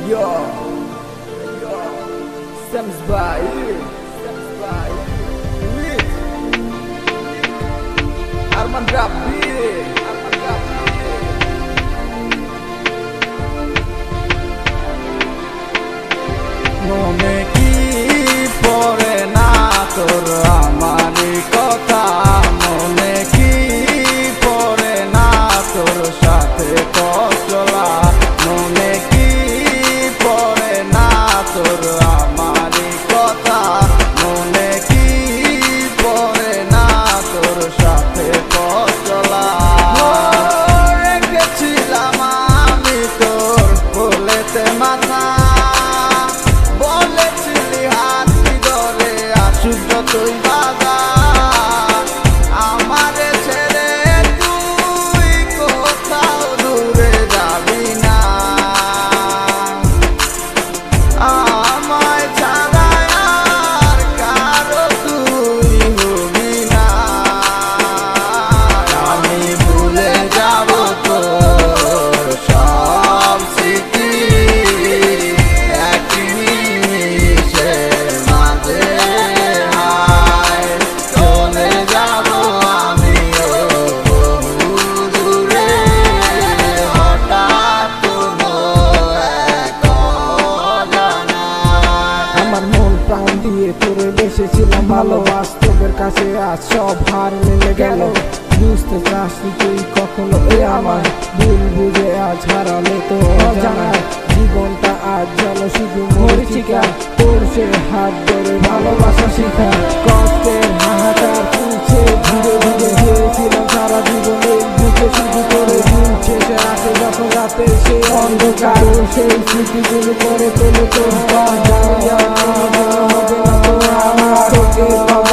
Yo, Sams by with Arman Rabbi. মনে কি পড়ে না তোর আমারই কথা, মনে কি পড়ে না তোর সাথে চলা, মনে কি পড়ে না তোর আমারই কথা, মনে কি পড়ে না তোর সাথে চলা। রেখেছিলাম আমি তোর বলেতে মাথা, তুই বাবা আমারে ছেড়ে তুই কোথাও দূরে যাবি না, আমায় ছাড়া আর কারো তুই হবি না। আমি ভুলে যাব তোর সব স্মৃতি এক নিমিষের মাঝে, তোরে বেসেছিলাম ভালো, বাস্তবের কাছে আজ সব হার মিলে গেল। বুঝতে চাসনি তুই কখনো আমার ভুল বুঝে আজ হারালে তো অজানায় জীবনটা আজ যেন শুধু মরিচিকা, তোর সে হাত ধরে ভালোবাসা শিখা। কষ্টের হাহাকার তুলছে ধীরে ধীরে, হয়েছিলাম সারা জীবনে বুঝে শুধু করে দিন শেষে আসে যখন রাতে সে অন্ধকার, সেই স্মৃতিগুলো করে তোলে তোর হবে না তো আমার